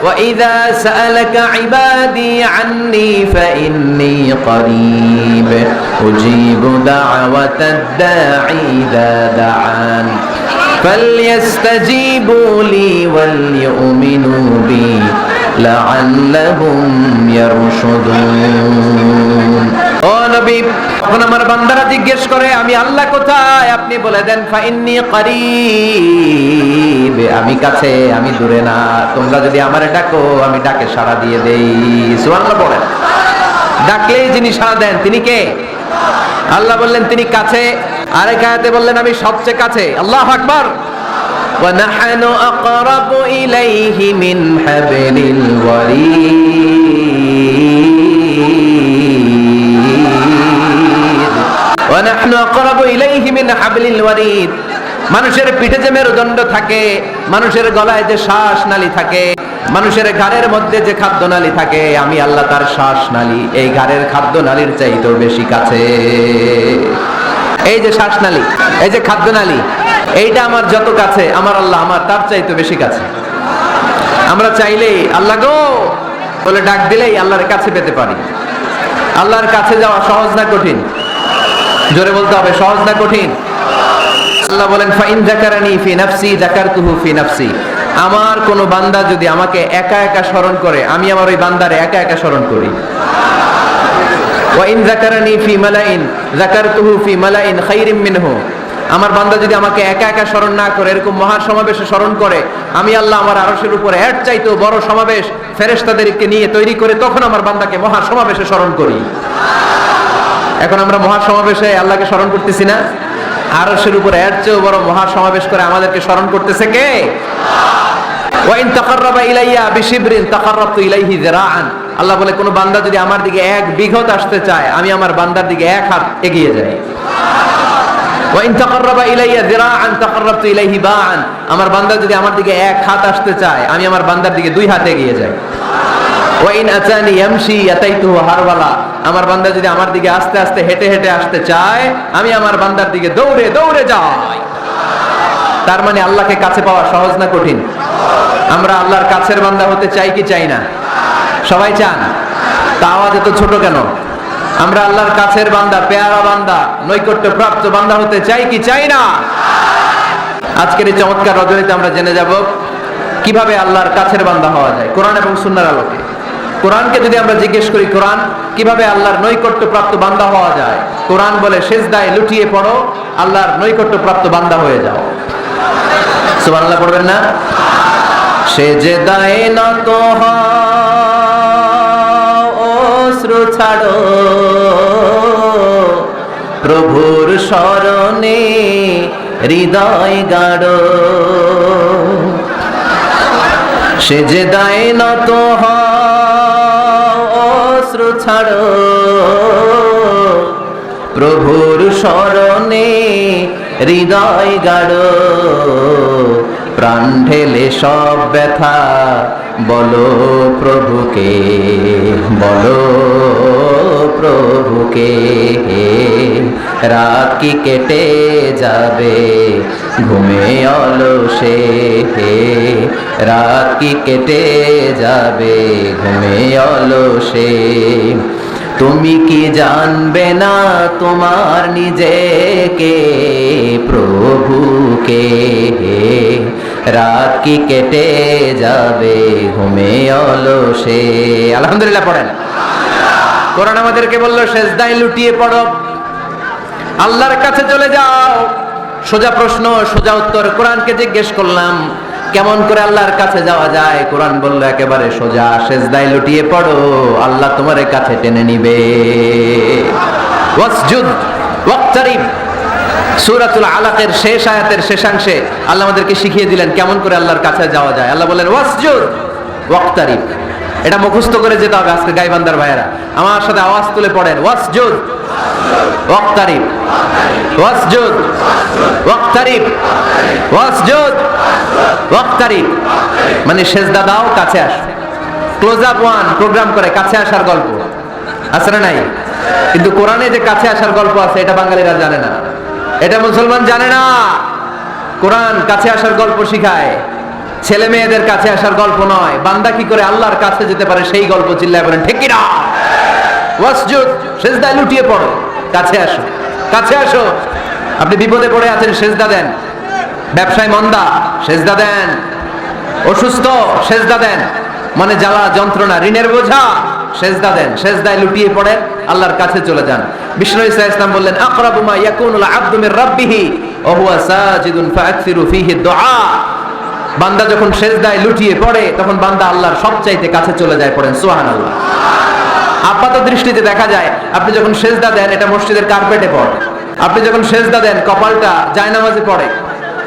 وإذا سألك عبادي عني فإني قريب أجيب دعوة الداعي إذا دعان فليستجيبوا لي وليؤمنوا بي لعلهم يرشدون ও নবী, যখন আমার বান্দারা জিজ্ঞেস করে আমি আল্লাহ কোথায়, আপনি বলে দেন ফাইন্নী করিব, আমি কাছে, আমি দূরে না। তোমরা যদি আমারে ডাকো আমি ডাকে সাড়া দিয়ে দেই। সুবহানাল্লাহ বলেন। ডাকলেই যিনি সাড়া দেন তিনি কে? আল্লাহ বললেন তিনি কাছে। আরেক আয়াতে বললেন আমি সবচেয়ে কাছে। আল্লাহু আকবার। وَنَحْنُ أَقْرَبُ إِلَيْهِ مِنْ حَبْلِ الْوَرِيدِ وَنَحْنُ أَقْرَبُ إِلَيْهِ مِنْ حَبْلِ الْوَرِيدِ। মানুষের পিঠে যে মেরুদণ্ড থাকে, মানুষের গলায় যে শ্বাসনালী থাকে, মানুষের ঘাড়ের মধ্যে যে খাদ্যনালী থাকে, আমি আল্লাহ তার শ্বাসনালী এই ঘাড়ের খাদ্যনালীর চাইতেও বেশি কাছে। এই যে শ্বাসনালী, এই যে খাদ্যনালী, এইটা আমার যত কাছে, আমার আল্লাহ আমার তার চাইতে বেশি কাছে। আমরা চাইলেই আল্লাহ গো বলে ডাক দিলেই আল্লাহর কাছে পেতে পারি। আল্লাহর কাছে যাওয়া সহজ না কঠিন? জোরে বলতে হবে, সহজ না কঠিন? আল্লাহ বলেন ফাইন যাকারানি ফি নাফসি যাকারতুহু ফি নাফসি। আমার কোন বান্দা যদি আমাকে একা একা স্মরণ করে, আমি আমার ওই বান্দারে একা একা স্মরণ করি। ওয়া ইন যাকারানি ফি মালাইন যাকারতুহু ফি মালাইন খায়রিম মিনহু। আমার বান্দা যদি আমাকে একা একা স্মরণ না করে, এরকম মহা সমাবেশে স্মরণ করে, আমি আল্লাহ আমার আরশের উপরে এর চাইতেও বড় সমাবেশ ফেরেশতাদেরকে নিয়ে তৈরি করে তখন আমার বান্দাকে মহা সমাবেশে স্মরণ করি। এখন আমরা মহা সমাবেশে আল্লাহকে স্মরণ করতেছি না? আরশের উপরে এর চেয়েও বড় মহা সমাবেশ করে আমাদেরকে স্মরণ করতেছে কে? ওয়া ইন তাকাররাবা ইলাইয়া বিশিবরিন তাকাররাবতু ইলাইহি যিরাআন। আল্লাহ বলে কোন বান্দা যদি আমার দিকে এক বিঘত আসতে চায়, আমি আমার বান্দার দিকে এক হাত এগিয়ে যাই। ওয়া ইন তাকাররাবা ইলাইয়া যিরাআন তাকাররাবতু ইলাইহি বাআন। আমার বান্দা যদি আমার দিকে এক হাত আসতে চায়, আমি আমার বান্দার দিকে দুই হাত এগিয়ে যাই। ওয়া ইন আতানি ইয়ামশি আতাইতুহু হারওয়ালা। আমার বান্দা যদি আমার দিকে আস্তে আস্তে হেঁটে হেঁটে আসতে চায়, আমি আমার বান্দার দিকে দৌড়ে দৌড়ে যাই। তার মানে আল্লাহকে কাছে পাওয়া সহজ না কঠিন? আমরা আল্লাহর কাছের বান্দা হতে চাই কি চাই না? সবাই চান। তা আওয়াজ এত ছোট কেন? আমরা আল্লাহর কাছের বান্দা, পেয়ারা বান্দা, নৈকট্য প্রাপ্ত বান্দা হতে চাই কি চাই না? আজকের এই চমৎকার রজনীতে আমরা জেনে যাব কিভাবে আল্লাহর কাছের বান্দা হওয়া যায় কোরআন এবং সুন্নাহর আলোকে। কোরআনকে যদি আমরা জিজ্ঞেস করি কোরআন কিভাবে আল্লাহর নৈকট্য প্রাপ্ত বান্দা হওয়া যায়, কোরআন বলে সিজদায় লুটিয়ে পড়ো, আল্লাহর নৈকট্য প্রাপ্ত বান্দা হয়ে যাও। সুবহানাল্লাহ পড়বেন না? সিজদায় নত হও, অশ্রু ছাড়ো, প্রভুর শরণে হৃদয় গাড়ো। সিজদায় নত হও, অশ্রু ছাড়ো, প্রভুর শরণে হৃদয় গাড়ো। প্রাণ ঢেলে সব ব্যথা বলো প্রভুকে, বলো প্রভুকে। রাত কি কেটে যাবে ঘুমে অলসে, রাত কি কেটে যাবে ঘুমে অলসে। তুমি কি জানবে না তোমার নিজেকে প্রভুকে, রাত কি কেটে যাবে ঘুমে অলসে। আলহামদুলিল্লাহ পড়েন। কোরআন আমাদেরকে বললো সিজদায় লুটিয়ে পড়ো, আল্লাহর কাছে চলে যাও। সোজা প্রশ্ন সোজা উত্তর। কোরআনকে জিজ্ঞেস করলাম কেমন করে আল্লাহর কাছে যাওয়া যায়, কোরআন বললো একেবারে সোজা, সিজদায় লুটিয়ে পড়ো, আল্লাহ তোমার কাছে টেনে নিবে। ওয়াসজুদ ওয়াক্তারিব, সূরাতুল আলাকের শেষ আয়াতের শেষাংশে আল্লাহ আমাদেরকে শিখিয়ে দিলেন কেমন করে আল্লাহর কাছে যাওয়া যায়। আল্লাহ বলেন ওয়াসজুদ ওয়াক্তারিব। এটা মুখস্থ করে যেতে হবে আজকে গাইবান্দার ভাইয়েরা, আমার সাথে আওয়াজ তুলে পড়েন ওয়াসজুদ ওয়াক্তারিব, ওয়াসজুদ ওয়াক্তারিব, ওয়াসজুদ ওয়াক্তারিব। মানে সেজদা দাও, কাছে আসো। ক্লোজ আপ ওয়ান প্রোগ্রাম করে কাছে আসার গল্প আছে না নাই? কিন্তু কোরআনে যে কাছে আসার গল্প আছে এটা বাঙালিরা জানে না, এটা মুসলমান জানে না। কোরআন কাছে আসার গল্প শিখায়, ছেলে মেয়েদের কাছে আসার গল্প নয়, বান্দা কি করে আল্লাহর কাছে যেতে পারে সেই গল্প। চিল্লায় বলেন ঠিক কি না? ওয়াসজুদ, সিজদায় লুটিয়ে পড়ো, কাছে আসো, কাছে আসো। আপনি বিপদে পড়ে আছেন, সিজদা দেন। ব্যবসায় মন্দা, সিজদা দেন। অসুস্থ, সিজদা দেন। মনে জ্বালা যন্ত্রণা, ঋণের বোঝা, সিজদা দেন। সিজদায় লুটিয়ে পড়েন, আল্লাহর কাছে চলে যান। বিষ্ণু ঈসা ইসলাম বললেন, আকরাবু মা ইয়াকুনুল আবদু মির রাব্বিহি ওয়া হুয়া সাজিদুন ফাআকসিরু ফীহি দুআ। বান্দা যখন সিজদায় লুটিয়ে পড়ে তখন বান্দা আল্লাহর সবচাইতে কাছে চলে যায়। পড়েন সুবহানাল্লাহ। আপাত দৃষ্টিতে দেখা যায় আপনি যখন সিজদা দেন এটা মসজিদের কার্পেটে পড়ে, আপনি যখন সিজদা দেন কপালটা জায়নামাজে পড়ে,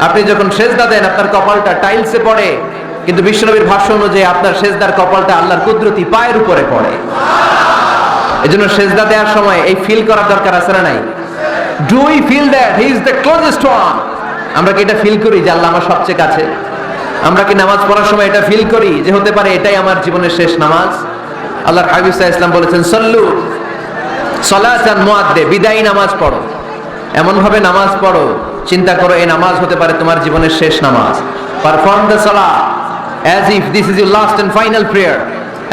আপনি যখন সিজদা দেন আপনার কপালটা টাইলসে পড়ে, কিন্তু বিশ্বনবীর ভাষ্য অনুযায়ী আপনার সিজদার কপালটা আল্লাহর কুদরতি পায়ের উপরে পড়ে। এজন্য সিজদা দেওয়ার সময় এই ফিল করার দরকার আছে না নাই? Do we feel that he is the closest one? আমরা কি এটা ফিল করি যে আল্লাহ আমার সবচেয়ে কাছে? আমরা কি নামাজ পড়ার সময় এটা ফিল করি যে হতে পারে এটাই আমার জীবনের শেষ নামাজ? আল্লাহর হাবিব সাল্লাল্লাহু আলাইহি ওয়াসাল্লাম বলেছেন, সল্লু সালাতান মুআদ্দে, বিদায়ী নামাজ পড়ো, এমন ভাবে নামাজ পড়ো চিন্তা করো এই নামাজ হতে পারে তোমার জীবনের শেষ নামাজ। Perform the salah as if this is your last and final prayer.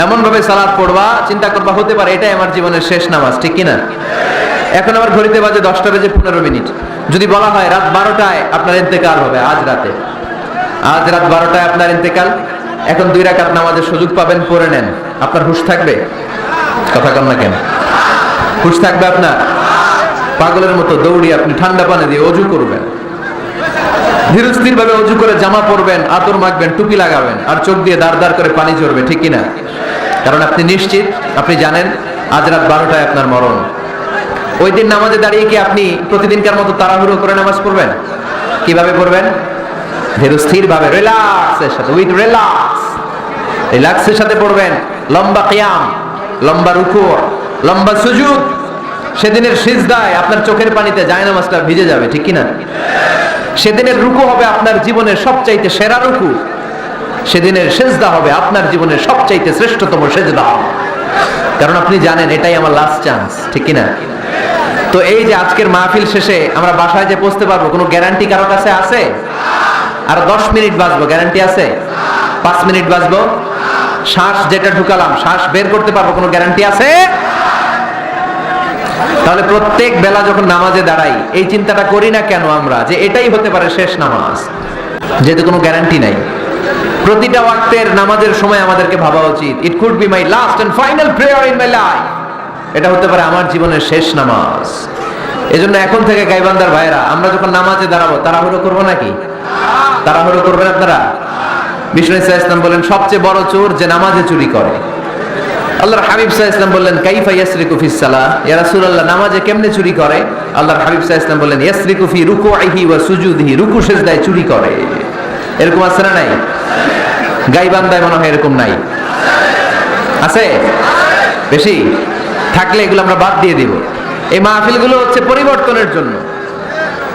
এমন ভাবে সালাত পড়বা, চিন্তা করবা হতে পারে এটাই আমার জীবনের শেষ নামাজ। ঠিক কি না? এখন আমার ঘড়িতে বাজে 10:15। যদি বলা হয় রাত 12টায় আপনার ইন্তেকাল হবে, আজ রাত 12টায় আপনার ইন্তেকাল, এখন 2 রাকাত নামাজের সুযোগ পাবেন, পড়ে নেন, আপনার হুঁশ থাকবে? কথা কম না কেন? হুঁশ থাকবে আপনার? পাগলের মতো দৌড়ি আপনি ঠান্ডা পানি দিয়ে অজু করবেন, ধীরস্থির ভাবে অজু করে জামা পরবেন, আতর মাখবেন, টুপি লাগাবেন, আর চোখ দিয়ে দাঁড় দাঁড় করে পানি ঝরবে। ঠিক কিনা? কারণ আপনি নিশ্চিত, আপনি জানেন আজ রাত 12টায় আপনার মরণ। ওই দিন নামাজে দাঁড়িয়ে কি আপনি প্রতিদিনকার মতো তাড়াহুড়ো করে নামাজ পড়বেন? কিভাবে পড়বেন? ধীরস্থির ভাবে, রিল্যাক্সের সাথে, উইথ রিল্যাক্সের সাথে পড়বেন। লম্বা কিয়াম, লম্বা রুকু, লম্বা সুজুদ। সেদিনের সিজদায় আপনার চোখের পানিতে জায়নামাজটা ভিজে যাবে। ঠিক কিনা? সেদিনের রুকু হবে আপনার জীবনের সবচাইতে সেরা রুকু। সেদিনের সিজদা হবে আপনার জীবনের সবচাইতে শ্রেষ্ঠতম সিজদা, কারণ আপনি জানেন এটাই আমার লাস্ট চান্স। ঠিক কিনা? তো এই যে আজকের মাহফিল শেষে আমরা বাসায় যে পৌঁছতে পারবো, কোনো গ্যারান্টি কারো কাছে আছে? আর 10 মিনিট বাঁচবো, গ্যারান্টি আছে? 5 মিনিট বাঁচবো, শ্বাস যেটা ঢুকালাম শ্বাস বের করতে পারবো, কোনো গ্যারান্টি আছে? তাহলে প্রত্যেক বেলা যখন নামাজে দাঁড়াই এই চিন্তাটা করি না কেন আমরা যে এটাই হতে পারে শেষ নামাজ, যেহেতু কোনো গ্যারান্টি নাই। প্রতিটা ওয়াক্তের নামাজের সময় আমাদেরকে ভাবা উচিত, it could be my last and final prayer in my life. এটা হতে পারে আমার জীবনের শেষ নামাজ। এজন্য এখন থেকে গাইবান্দার ভাইরা, আমরা যখন নামাজে দাঁড়াবো তাড়াহুড়ো করবো নাকি? তাড়াহুড়ো করবেন আপনারা? বিষ্ণু ইসা ইসলাম বলেন সবচেয়ে বড় চোর যে নামাজে চুরি করে। আল্লাহর হাবিব সাল্লাল্লাহু আলাইহি ওয়াসাল্লাম বললেন, কাইফা ইয়াসরিকু ফিস সালাহ, ইয়া রাসূলুল্লাহ নামাজে কেমনে চুরি করে? আল্লাহর হাবিব সাল্লাল্লাহু আলাইহি ওয়াসাল্লাম বললেন, ইয়াসরিকু ফি রুকুইহি ওয়া সুজুদিহি, রুকু সিজদায় চুরি করে। এরকম আছে না নাই? গাইবান্দায় মনে হয় এরকম নাই, আছে বেশি? থাকলে এগুলো আমরা বাদ দিয়ে দিব। এই মাহফিলগুলো হচ্ছে পরিবর্তনের জন্য,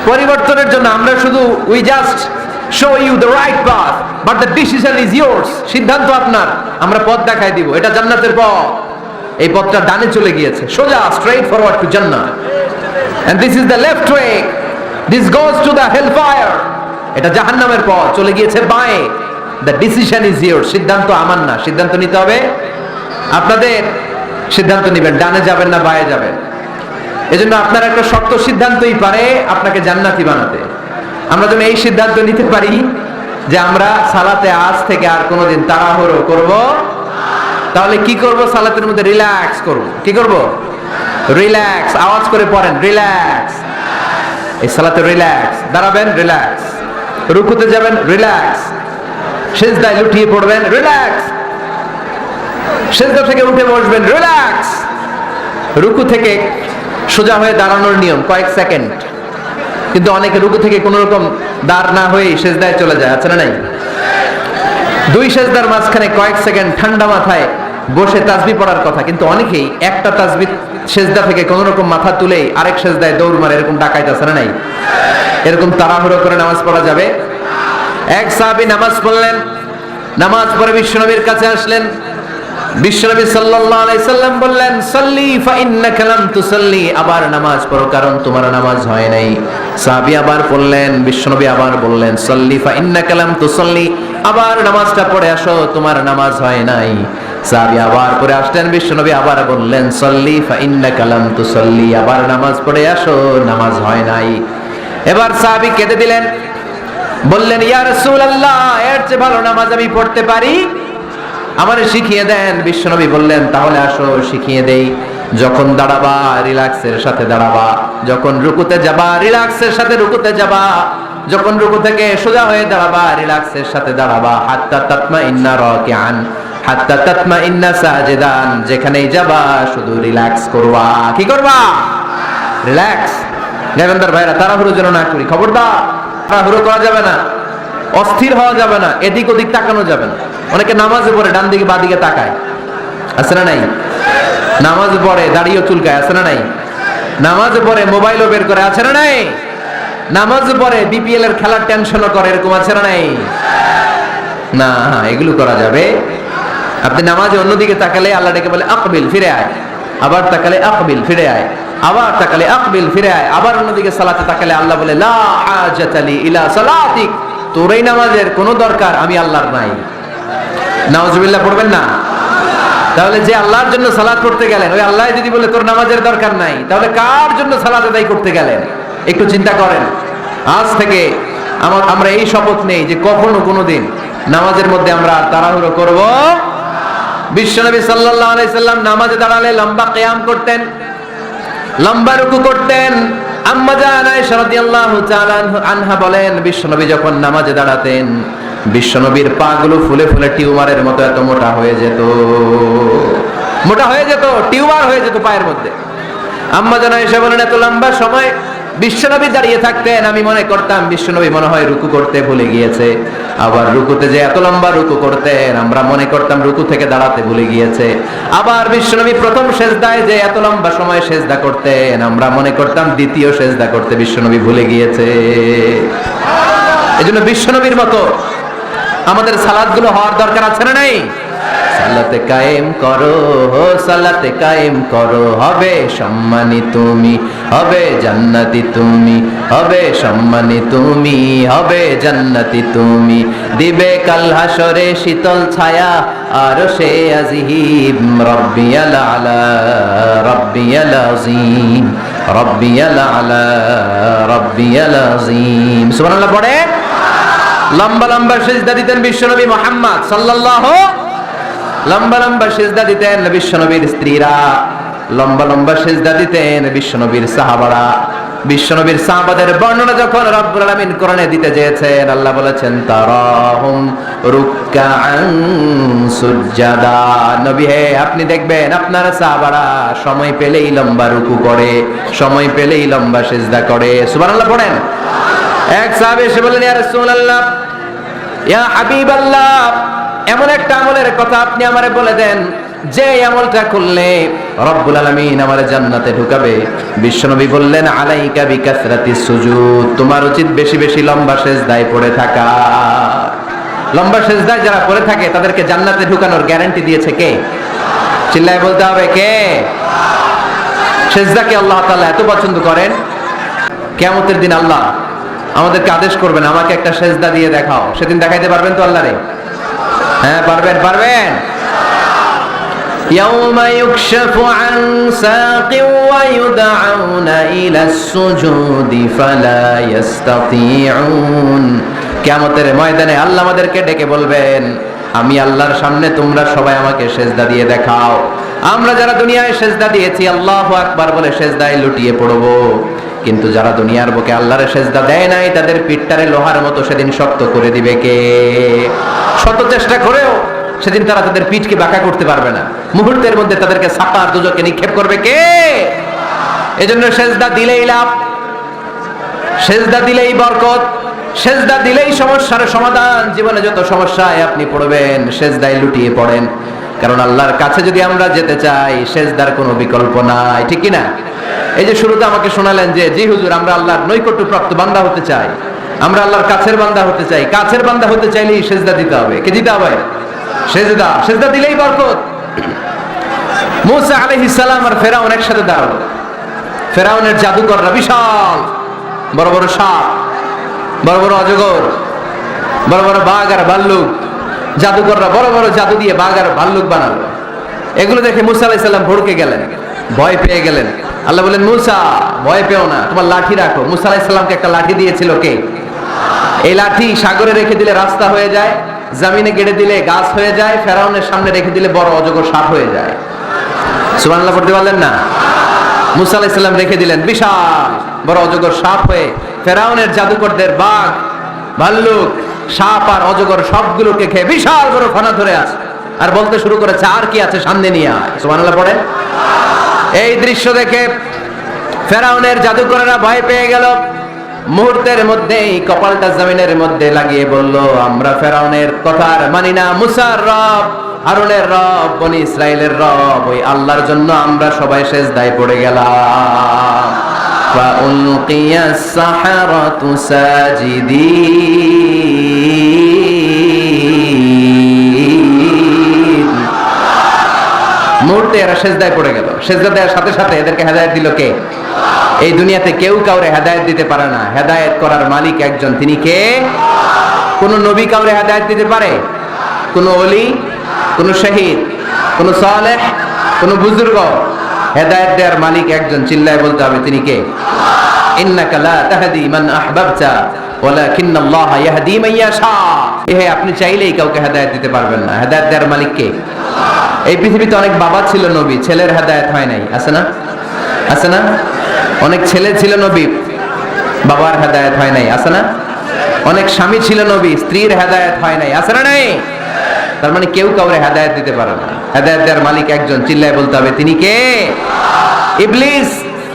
পরিবর্তনের জন্য। আমরা শুধু we just show you the right path but the decision is yours. সিদ্ধান্ত আপনার, আমরা পথ দেখাই দিব, এটা জান্নাতের পথ। এই পথটা ডানে চলে গিয়েছে, সোজা straight forward to Jannah, and this is the left way, this goes to the hellfire. এটা জাহান্নামের পথ, চলে গিয়েছে বাঁয়ে। the decision is yours. সিদ্ধান্ত আমার না, সিদ্ধান্ত নিতে হবে আপনাদের। সিদ্ধান্ত নেবেন ডানে যাবেন না বাঁয়ে যাবেন। এজন্য আপনার একটা শক্ত সিদ্ধান্তই পারে আপনাকে জান্নাতি বানাতে। আমরা যেন এই সিদ্ধান্ত নিতে পারি যে আমরা সালাতে আজ থেকে আর কোনোদিন তাড়াহুড়ো করব। তাহলে কি করব? সালাতের মধ্যে রিল্যাক্স করব। কি করব? রিল্যাক্স। আওয়াজ করে পড়েন, রিল্যাক্স। এই সালাতে রিল্যাক্স। দাঁড়াবেন, রিল্যাক্স। রুকুতে যাবেন, রিল্যাক্স। সিজদায় লুটিয়ে পড়বেন, রিল্যাক্স। সিজদা থেকে উঠে বসবেন, রিল্যাক্স। রুকু থেকে সোজা হয়ে দাঁড়ানোর নিয়ম কয়েক সেকেন্ড, কিন্তু অনেকে রুকু থেকে কোন রকম দাঁড় না হয়ে সিজদায় চলে যায়, আছে না নাই? 2 সিজদার মাঝখানে কয়েক সেকেন্ড ঠান্ডা মাথায় বসে তাসবিহ পড়ার কথা, কিন্তু অনেকেই একটা তাসবিহ সিজদা থেকে কোন রকম মাথা তুলেই আরেক সিজদায় দৌড় মারে, এরকম ডাকাইতে, আছে না নাই? এরকম তাড়াহুড়ো করে নামাজ পড়া যাবে? এক সাহাবী নামাজ পড়লেন, নামাজ পড়ে বিশ্বনবীর কাছে আসলেন, বিশ্বনবী সাল্লাল্লাহু আলাইহি সাল্লাম বললেন, সাল্লি ফা ইন্নাকা লাম তুসাল্লি, আবার নামাজ পড়ো কারণ তোমার নামাজ হয় নাই। সাহাবী আবার বললেন, বিশ্বনবী আবার বললেন, সাল্লি ফা ইন্নাকা লাম তুসাল্লি, আবার নামাজটা পড়ে আসো তোমার নামাজ হয় নাই। সাহাবী আবার পড়ে আসলেন, বিশ্বনবী আবার বললেন, সাল্লি ফা ইন্নাকা লাম তুসাল্লি, আবার নামাজ পড়ে আসো নামাজ হয় নাই। এবার সাহাবী কেঁদে দিলেন, বললেন, ইয়া রাসূলুল্লাহ, এর চেয়ে ভালো নামাজ আমি পড়তে পারি, আমারে শিখিয়ে দেন। বিশ্বনবী বললেন, তাহলে আসো শিখিয়ে দেই। যখন দাঁড়াবা রিল্যাক্সের সাথে দাঁড়াবা, যখন রুকুতে যাবা রিল্যাক্সের সাথে রুকুতে যাবা, যখন রুকু থেকে সোজা হয়ে দাঁড়াবা রিল্যাক্সের সাথে দাঁড়াবা। হাত্তা তাতমাইন্না রাকিআন, হাত্তা তাতমাইন্না সাজিদান, যেখানেই যাবা শুধু রিল্যাক্স করবা। কি করবা? রিল্যাক্স। নেবেন্দার ভাইরা, তাড়াহুড়ো যেন না করি, খবরদার। তাড়াহুড়ো করা যাবে না, অস্থির হওয়া যাবে না, এদিক ওদিক তাকানো যাবে না। অনেকে নামাজে পড়ে ডান দিকে বাঁ দিকে তাকায়, আছে না নাই? নামাজে পড়ে দাড়িও চুলকায়, আছে না নাই? নামাজে পড়ে মোবাইলও বের করে, আছে না নাই? নামাজে পড়ে বিপিএল এর খেলার টেনশনও করে, এরকম আছে না নাই? না, এগুলো করা যাবে। আপনি নামাজে অন্যদিকে তাকালে আল্লাহ ডেকে বলে, আকবিল, ফিরে আয়। আবার তাকালে আকবিল, ফিরে আয়। আবার তাকালে আকবিল, ফিরে আয়। আবার অন্যদিকে সালাতে তাকালে আল্লাহ বলে, লা হাজাতা লি ইলা সালাতিক, তোর এই নামাজের কোনো দরকার আমি আল্লাহর নাই। নাউজুবিল্লাহ পড়বেন না? তাহলে যে আল্লাহর জন্য সালাত পড়তে গেলেন, ওই আল্লাহ যদি বলে তোর নামাজের দরকার নাই, তাহলে কার জন্য সালাত আদায় করতে গেলেন? একটু চিন্তা করেন। আজ থেকে আমরা এই শপথ নেই যে কখনো কোনোদিন নামাজের মধ্যে আমরা তাড়াহুড়ো করব। বিশ্বনবী সাল্লাল্লাহু আলাইহি সাল্লাম নামাজে দাঁড়ালে লম্বা কিয়াম করতেন, লম্বা রুকু করতেন। আম্মা জান আয়েশা রাদিয়াল্লাহু তাআলা আনহা বলেন, বিশ্বনবী যখন নামাজে দাঁড়াতেন, বিশ্বনবীর পা গুলো ফুলে ফুলে টিউমারের মতো এত মোটা হয়ে যেত, মোটা হয়ে যেত, টিউমার হয়ে যেত পায়ের মধ্যে। আম্মা জান আয়েশা বলেন, এত লম্বা সময় বিশ্বনবী দাঁড়িয়ে থাকতেন, আমি মনে করতাম বিশ্বনবী মনে হয় রুকু করতে ভুলে গিয়েছে। আবার রুকুতে যে এত লম্বা রুকু করতেন, আমরা মনে করতাম রুকু থেকে দাঁড়াতে ভুলে গিয়েছে। আবার বিশ্বনবী প্রথম সেজদায় যে এত লম্বা সময় সেজদা করতেন, আমরা মনে করতাম দ্বিতীয় সেজদা করতে বিশ্বনবী ভুলে গিয়েছে। এজন্য বিশ্বনবীর মতো আমাদের সালাতগুলো হওয়ার দরকার আছে না নাই? সালাতে কায়েম করো, সালাতে কায়েম করো, হবে সম্মানী তুমি, হবে জান্নাতি তুমি, হবে সম্মানী তুমি, হবে জান্নাতি তুমি। দিবে কাল হাসরে শীতল ছায়া আরশে আজিম, রব্বিয়াল আলা, রব্বিয়াল আযীম, রব্বিয়াল আলা, রব্বিয়াল আযীম। সুবহানাল্লাহ পড়ে। লম্বা লম্বা সিজদা দিতেন বিশ্বনবী মুহাম্মদ সাল্লাল্লাহু, লম্বা লম্বা সিজদা দিতেন বিশ্বনবীর স্ত্রীরা, লম্বা লম্বা সিজদা দিতেন বিশ্বনবীর সাহাবারা। বিশ্বনবীর সাহাবাদের বর্ণনা যখন রব্বুল আলামিন কোরআনে দিতে চেয়েছেন, আল্লাহ বলেছেন, তারাহুম রুকআন সুজদা। নবী হে, আপনি দেখবেন আপনার সাহাবারা সময় পেলেই লম্বা রুকু করে, সময় পেলেই লম্বা সিজদা করে। সুবহানাল্লাহ পড়েন। এক সাহাবী এসে বললেন, ইয়া রাসূলুল্লাহ, ইয়া হাবিবাল্লাহ, এমন একটা আমলের কথা আপনি আমারে বলে দেন যে আমলটা করলে রব্বুল আলামিন আমারে জান্নাতে ঢুকাবে। বিশ্বনবী বললেন, আলাইকা বিকাসরাতিস সুজুদ, তোমার উচিত বেশি বেশি লম্বা সিজদায় পড়ে থাকা। লম্বা সিজদায় যারা পড়ে থাকে তাদেরকে জান্নাতে ঢুকানোর গ্যারান্টি দিয়েছে কে? চিল্লায় বলতে হবে কে? সিজদাকে আল্লাহ তাআলা এত পছন্দ করেন, কিয়ামতের দিন আল্লাহ আমাদেরকে আদেশ করবেন, আমাকে একটা সিজদা দিয়ে দেখাও। সেদিন দেখাইতে পারবেন তো আল্লাহরে? হ্যাঁ, পারবেন, পারবেন। ইয়াউমা ইউকশাফু আন সাকিন ওয়া ইউদআউনা ইলাস সুজুদি ফালা ইস্তাতিউন। কিয়ামতের ময়দানে আল্লাহ আমাদেরকে ডেকে বলবেন, আমি আল্লাহর সামনে তোমরা সবাই আমাকে সিজদা দিয়ে দেখাও। আমরা যারা দুনিয়ায় সিজদা দিয়েছি আল্লাহু আকবার বলে সিজদায় লুটিয়ে পড়বো, কিন্তু যারা দুনিয়ার বুকে আল্লাহর সিজদা দেয় নাই তাদের পিঠটারে লোহার মতো সেদিন শক্ত করে দিবে কে? শত চেষ্টা করেও সেদিন তারা তাদের পিঠকে বাঁকা করতে পারবে না। মুহূর্তের মধ্যে তাদেরকে সাকার দুজকে নিক্ষেপ করবে কে? এজন্য সিজদা দিলেই লাভ, সিজদা দিলেই বরকত, সিজদা দিলেই সমস্যার সমাধান। জীবনে যত সমস্যায় আপনি পড়বেন সিজদায় লুটিয়ে পড়েন, কারণ আল্লাহর কাছে যদি আমরা যেতে চাই সিজদার কোনো বিকল্প নাই, ঠিক কি না? এই যে শুরুতে আমাকে শোনালেন যে জি হুজুর, আমরা আল্লাহর নৈকট্যপ্রাপ্ত বান্দা হতে চাই, আমরা আল্লাহর কাছের বান্দা হতে চাই। কাছের বান্দা হতে চাইলেই সিজদা দিতে হবে। কে দিতে হবে? সিজদা। সিজদা দিলেই বরকত। মুসা আলাইহিস সালাম আর ফেরাউন একসাথে দাঁড়ালো। ফেরাউনের জাদুকররা বিশাল বড় বড় সাপ, বড় বড় অজগর, বড় বড় বাঘ আর ভাল্লুক, জাদুকররা বড় বড় জাদু দিয়ে বাঘ আর ভাল্লুক বানালো। এগুলো দেখে মুসা আলাইহিস সালাম ভড়কে গেলেন, ভয় পেয়ে গেলেন। আল্লাহ বলেন, মুসা ভয় পেও না, তোমার লাঠি রাখো। মুসা আলাইহিস সালামকে একটা লাঠি দিয়েছিল কে? এই লাঠি সাগরে রেখে দিলে রাস্তা হয়ে যায়, জমিনে গেড়ে দিলে গাছ হয়ে যায়, ফেরাউনের সামনে রেখে দিলে বড় অজগর সাপ হয়ে যায়। সুবহানাল্লাহ পড়তে পারলেন না? মুসা আলাইহিস সালাম রেখে দিলেন বিশাল বড় অজগর সাপ হয়ে ফেরাউনের জাদুকরদের বাঘ, ভাল্লুক, সাপ আর অজগর সবগুলোকে খেয়ে বিশাল বড় ফনা ধরে আছে আর বলতে শুরু করেছে, আর কি আছে সামনে নিয়ে আয়। সুবহানাল্লাহ পড়ে। এই দৃশ্য দেখে ফেরাউনের জাদুকরেরা ভয় পেয়ে গেল। মুহূর্তের মধ্যেই কপালটা জমিনের মধ্যে লাগিয়ে বলল, আমরা ফেরাউনের কথা আর মানি না। মুসার রব, হারুনের রব, বনি ইসরাইলের রব, ওই আল্লাহর জন্য আমরা সবাই সিজদায় পড়ে গেলাম। ফাউলকিয়াস সাহারাতু সাজিদিন। মুহূর্তে এরা সিজদায় পড়ে গেল। সিজদা দেওয়ার সাথে সাথে এদেরকে হেদায়েত দিল কে? এই দুনিয়াতে কেউ কাউরে হেদায়েত দিতে পারে না, হেদায়েত করার মালিক একজন, তিনি কে? কোন নবী কাউরে হেদায়েত দিতে পারে? কোন ওলি, কোন শহীদ, কোন সালেহ, কোন বুজুর্গ? হেদায়েত দেওয়ার মালিক একজন, চিল্লায় বলতে হবে তিনি কে? ইন্নাকা লা তাহদি মান আহবাবতা ওয়ালাকিন্নাল্লাহা ইয়াহদি মান ইয়াশা। আপনি চাইলেই কাউকে হেদায়েত দিতে পারবেন না, হেদায়েত দেওয়ার মালিক কে? এই পৃথিবীতে অনেক বাবা ছিল নবী, ছেলের হেদায়েত হয় নাই, আছে না? আছে না? অনেক ছেলে ছিল নবী, বাবার হেদায়েত হয় নাই, আছে না? অনেক স্বামী ছিল নবী, স্ত্রীর হেদায়েত হয় নাই, আছে না? নাই। তার মানে কেউ কাউরে হেদায়েত দিতে পারে না, হেদায়েত দেওয়ার মালিক একজন, চিল্লায় বলতে হবে তিনি কে? ইবলিস,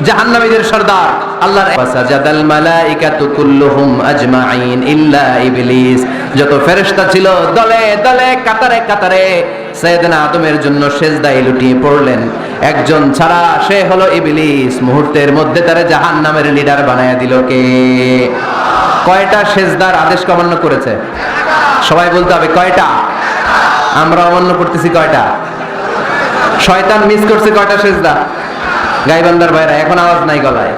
জাহান্নামীদের সর্দার। আল্লাহর ফাসাজাদাল মালাইকাতু কুল্লুহুম আজমাইন ইল্লা ইবলিস। যত ফেরেশতা ছিল দলে দলে কাতারে কাতারে সাইয়েদনা আদমের জন্য সিজদায় লুটিয়ে পড়লেন, একজন ছাড়া, সে হলো ইবলিস। মুহূর্তের মধ্যে তারা জাহান্নামের লিডার বানায়া দিল কে? কয়টা সিজদার আদেশ অমান্য করেছে? সবাই বলতে হবে কয়টা? আমরা অমান্য করতেছি কয়টা? শয়তান মিস করছে কয়টা সিজদা? গাইবান্দার ভাইরা এখন আওয়াজ নাই গলায়।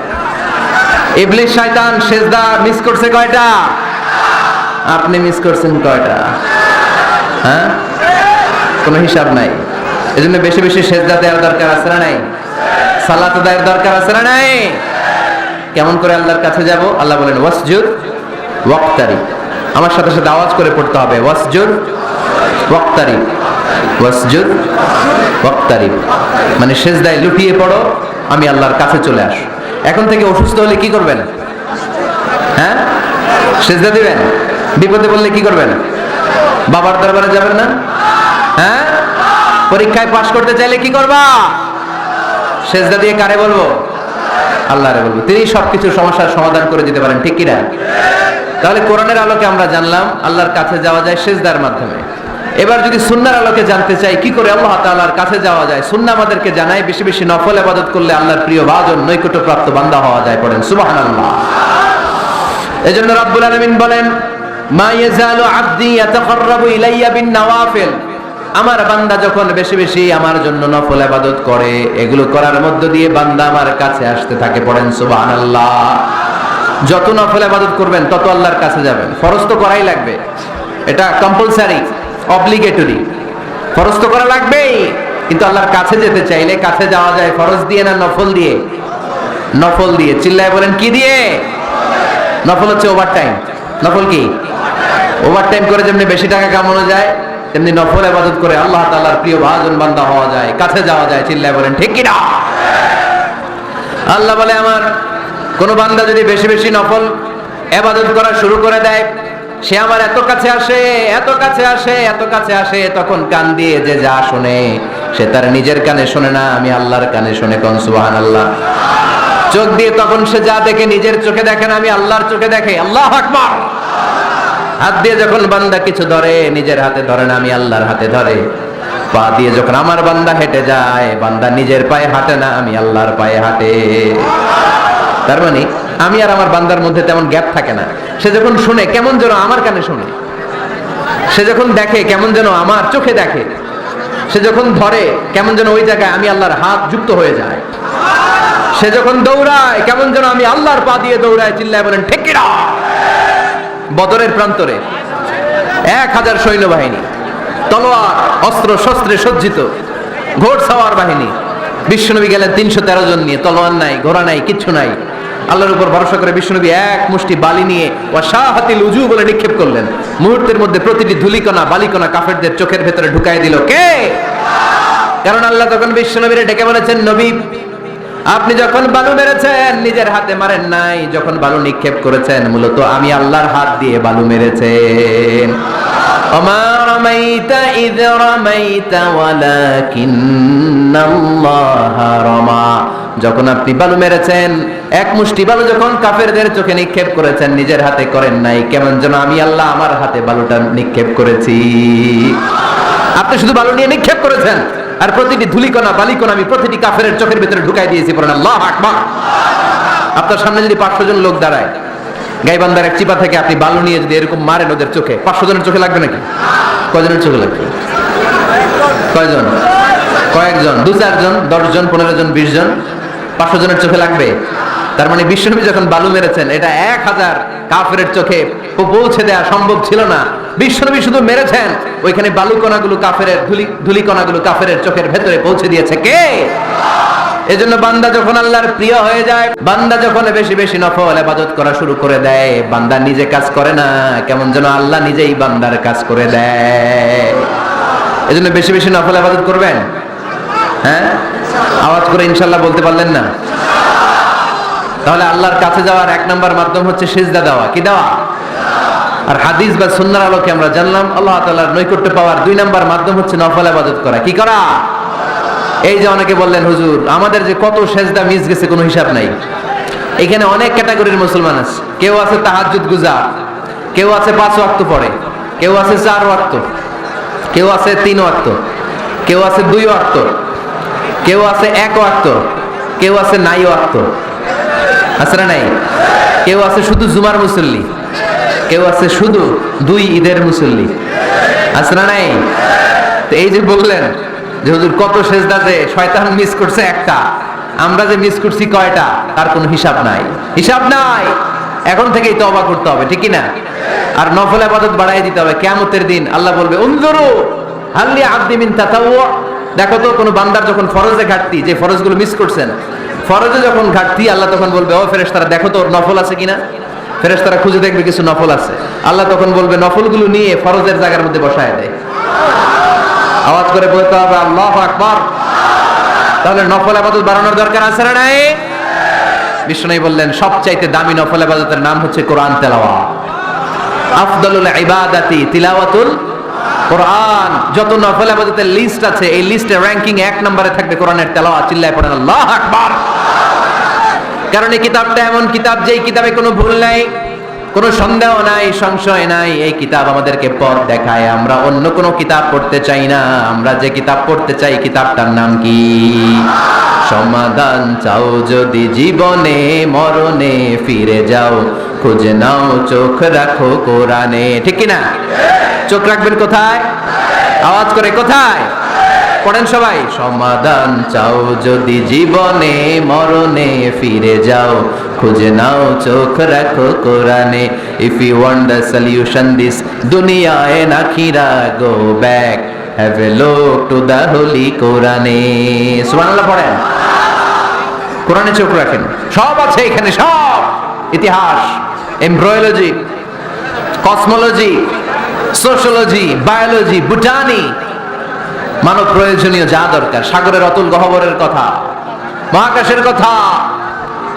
ইবলিস শয়তান সিজদা মিস করছে কয়টা? আপনি মিস করছেন কয়টা? হ্যাঁ, কোনো হিসাব নাই। এজন্য বেশি বেশি সিজদা দেওয়ার দরকার আছে না নাই? সালাত দেওয়ার দরকার আছে না নাই? কেমন করে আল্লাহর কাছে যাব? আল্লাহ বলেন ওয়াসজুদ ওয়াক্তারিব। আমার সাথে সাথে আওয়াজ করে পড়তে হবে, ওয়াসজুদ ওয়াক্তারিব, ওয়াসজুদ ওয়াক্তারিব। মানে সিজদায় লুটিয়ে পড়ো, আমি আল্লাহর কাছে চলে আস। এখন থেকে অসুস্থ হলে কি করবেন? হ্যাঁ, সিজদা দিবেন। বিপদে পড়লে কি করবেন? বাবার দরবারে যাবেন না? হ্যাঁ, পরীক্ষায় পাশ করতে চাইলে কি করবা? সিজদা দিয়ে কারে বলবো? আল্লাহরে বলবো। তিনি সবকিছু সমস্যার সমাধান করে দিতে পারেন, ঠিক কিনা? তাহলে কোরআনের আলোকে আমরা জানলাম আল্লাহর কাছে যাওয়া যায় সিজদার মাধ্যমে। এবার যদি সুন্নাহর আলোকে জানতে চাই কি করে আল্লাহ তাআলার কাছে যাওয়া যায়, সুন্নাহ আমাদেরকে জানায় বেশি বেশি নফল ইবাদত করলে আল্লাহর প্রিয় ভাজন নৈকট্যপ্রাপ্ত বান্দা হওয়া যায়। পড়েন সুবহানাল্লাহ। এজন্য রব্বুল আলামিন বলেন, মা ইয়াজালু আবদি ইয়াতাকাররাবু ইলাইয়া বিন নওয়াফিল। আমার বান্দা যখন বেশি বেশি আমার জন্য নফল ইবাদত করে, এগুলো করার মধ্য দিয়ে বান্দা আমার কাছে আসতে থাকে। পড়েন সুবহানাল্লাহ। যত নফল ইবাদত করবেন তত আল্লাহর কাছে যাবেন। ফরজ তো করাই লাগবে, এটা কম্পালসারি, অব্লিগেটরি। ফরজ তো করা লাগবেই, কিন্তু আল্লাহর কাছে যেতে চাইলে কাছে যাওয়া যায় ফরজ দিয়ে না নফল দিয়ে? নফল দিয়ে। চিল্লায় বলেন কি দিয়ে? নফল হচ্ছে ওভারটাইম। নফল কি? ওভারটাইম করে যেমনি বেশি টাকা কামানো যায়, তেমনি নফল ইবাদত করে আল্লাহ তাআলার প্রিয় ভাজন বান্দা হওয়া যায়, কাছে যাওয়া যায়। চিল্লায় বলেন ঠিক কি না? আল্লাহ বলে, আমার কোন বান্দা যদি বেশি বেশি নফল ইবাদত করা শুরু করে দেয়, সে আমার এত কাছে আসে, এত কাছে আসে, এত কাছে আসে, তখন কান দিয়ে যে যা শুনে সে তার নিজের কানে শোনে না, আমি আল্লাহর কানে শুনে। কোন সুবহানাল্লাহ। চোখ দিয়ে তখন সে যা দেখে নিজের চোখে দেখে না, আমি আল্লাহর চোখে দেখে। আল্লাহু আকবার। হাত দিয়ে যখন বান্দা কিছু ধরে নিজের হাতে ধরে না, আমি আল্লাহর হাতে ধরে। পা দিয়ে যখন আমার বান্দা হেঁটে যায়, বান্দা নিজের পায়ে হাঁটে না, আমি আল্লাহর পায়ে হাঁটে। তার মানে আমি আর আমার বান্দার মধ্যে তেমন গ্যাপ থাকে না। সে যখন শুনে কেমন যেন আমার কানে শুনে, সে যখন দেখে কেমন যেন আমার চোখে দেখে। সে যখন ধরে কেমন যেন ওই জায়গায় আমি আল্লাহর হাত যুক্ত হয়ে যায়। সে যখন দৌড়ায় কেমন যেন আমি আল্লাহর পা দিয়ে দৌড়ায়, চিল্লায় বলেন ঠিক কিনা। বদরের প্রান্তরে 1000 সৈন্যবাহিনী, তলোয়ার অস্ত্র শস্ত্রে সজ্জিত, ঘোড়সাওয়ার বাহিনী। বিশ্বনবী গেলেন 313 জন নিয়ে, তলোয়ার নাই, ঘোড়া নাই, কিচ্ছু নাই। আল্লাহর উপর ভরসা করে বিশ্বনবী এক মুষ্টি বালি নিয়ে ওয়াশাহাতিল উজু বলে নিক্ষেপ করলেন। মুহূর্তের মধ্যে প্রতিটি ধুলিকণা বালিকণা কাফেরদের চোখের ভেতরে ঢুকাই দিল কে? কারণ আল্লাহ তখন বিশ্বনবীরে ডেকে বলেছেন, নবী আপনি যখন বালু মেরেছেন নিজের হাতে মারেন নাই, যখন বালু নিক্ষেপ করেছেন মূলত আমি আল্লাহর হাত দিয়ে বালু মেরেছেন। ওমা রামাইতা ইয রামাইতা ওয়ালাকিন্নাল্লাহা রামা। যখন আপনি বালু মেরেছেন, এক মুষ্টি বালু যখন কাফেরদের চোখে নিক্ষেপ করেছেন নিজের হাতে করেন নাই, কেমন যেন আমি আল্লাহ আমার হাতে বালুটা নিক্ষেপ করেছি। আপনি শুধু বালু নিয়ে নিক্ষেপ করেছেন, আর প্রতিটি ধুলিকণা বালিকণা আমি প্রতিটি কাফেরের চোখের ভিতরে ঢুকাই দিয়েছি। বলেন আল্লাহু আকবার। আপনার সামনে যদি 500 জন লোক দাঁড়ায়, গাইবান্ধার এক চিপা থেকে আপনি বালু নিয়ে যদি এরকম মারেন ওদের চোখে, 500 জনের চোখে লাগবে নাকি? কয়জনের চোখে লাগবে? কয়জন? কয়েকজন, 2-4 জন, 10 জন, 15 জন, 20 জন, 500 জনের চোখে লাগবে। তার মানে বিশ্বনবী যখন বালু মেরেছেন এটা 1000 কাফেরের চোখে পৌঁছে দেওয়া সম্ভব ছিল না। বিশ্বনবী শুধু মেরেছেন, ওইখানে বালু কণাগুলো কাফেরের ধুলি কণাগুলো কাফেরের চোখের ভেতরে পৌঁছে দিয়েছে কে? এজন্য বান্দা যখন আল্লাহর প্রিয় হয়ে যায়, বান্দা যখন বেশি বেশি নফল ইবাদত করা শুরু করে দেয়, বান্দা নিজে কাজ করে না, কেমন যেন আল্লাহ নিজেই বান্দার কাজ করে দেয়। এজন্য বেশি বেশি নফল ইবাদত করবেন। হ্যাঁ, আওয়াজ করে ইনশাআল্লাহ বলতে পারলেন না? তাহলে আল্লাহর কাছে যাওয়ার 1 নাম্বার মাধ্যম হচ্ছে সিজদা দেওয়া। কি দেওয়া? আর হাদিস বা সুন্নাহর আলোকে আমরা জানলাম আল্লাহ তাআলার নৈকট্য পাওয়ার 2 নাম্বার মাধ্যম হচ্ছে নফল ইবাদত করা। কি করা? এই যে অনেকে বললেন হুজুর আমাদের যে কত সেজদা মিস গেছে কোনো হিসাব নাই। এখানে অনেক ক্যাটাগরির মুসলমান আছে। কেউ আছে তাহাজ্জুদ গুজার, কেউ আছে 5 ওয়াক্ত পড়ে, কেউ আছে 4 ওয়াক্ত, কেউ আছে 3 ওয়াক্ত, কেউ আছে 2 ওয়াক্ত, কেউ আছে 1 ওয়াক্ত, কেউ আছে নাই ওয়াক্ত। আছে না নাই? কেউ আছে শুধু জুমার মুসল্লি, কেউ আছে শুধু 2 ঈদের মুসল্লি। আছে না নাই? তো এই যে বললেন যে হুজুর কত সেজদা যে শয়তান মিস করছে একটা, আমরা যে মিস করছি কয়টা তার কোনো হিসাব নাই। হিসাব নাই। এখন থেকেই তওবা করতে হবে, ঠিক কি না? আর নফল ইবাদত বাড়াই দিতে হবে। কিয়ামতের দিন আল্লাহ বলবে উনজুরু হাল লি আবদি মিন তাতাওয়ু। দেখো তো কোন বান্দার যখন ফরজে ঘাটতি, যে ফরজগুলো মিস করছেন, ফরজে যখন ঘাটতি আল্লাহ তখন বলবে ও ফেরেশতারা দেখো তো ওর নফল আছে কিনা। ফেরেশতারা খুঁজে দেখবে কিছু নফল আছে, আল্লাহ তখন বলবে নফলগুলো নিয়ে ফরজের জায়গার মধ্যে বসায় দেয়। আওয়াজ করে বলতে হবে আল্লাহু আকবার। তাহলে নফল ইবাদত বাড়ানোর দরকার আছে না নাই? বিষ্ণু বললেন সবচাইতে দামি নফল ইবাদতের নাম হচ্ছে কোরআন তেলাওয়াত। আফদালুল ইবাদাতি তিলাওয়াতুল কোরআন। যত নফল ইবাদতের লিস্ট আছে এই লিস্টে র‍্যাঙ্কিং 1 নম্বরে থাকবে কোরআনের তেলাওয়াত। চিল্লায় পড়েন আল্লাহু আকবার। কারণ এই কিতাবটা এমন কিতাব যেই কিতাবে কোনো ভুল নাই, কোনো সন্দেহ নাই, সংশয় নাই। এই কিতাব আমাদেরকে পথ দেখায়। আমরা অন্য কোনো কিতাব পড়তে চাই না। আমরা যে কিতাব পড়তে চাই কিতাবটার নাম কি? সমাধান চাও যদি জীবনে মরণে ফিরে যাও, খুঁজে নাও চোখ রাখো কোরআনে। ঠিক কি না? চোখ রাখবেন কোথায়? আওয়াজ করে কোথায়? পড়েন সবাই। সমাধান চাও যদি জীবনে মরণে ফিরে যাও, খুঁজে নাও চোখ রাখো কোরআনে। If you want the solution this দুনিয়া এন্ড আখিরা, go back have a look to the holy কোরআনে। সুবহানাল্লাহ পড়েন। কোরআনে চোখ রাখেন, সব আছে এখানে। সব ইতিহাস, embryology, cosmology, sociology, biology, botany, মানব প্রয়োজনীয় যা দরকার, সাগরের অতুল গহ্বরের কথা, মহাকাশের কথা,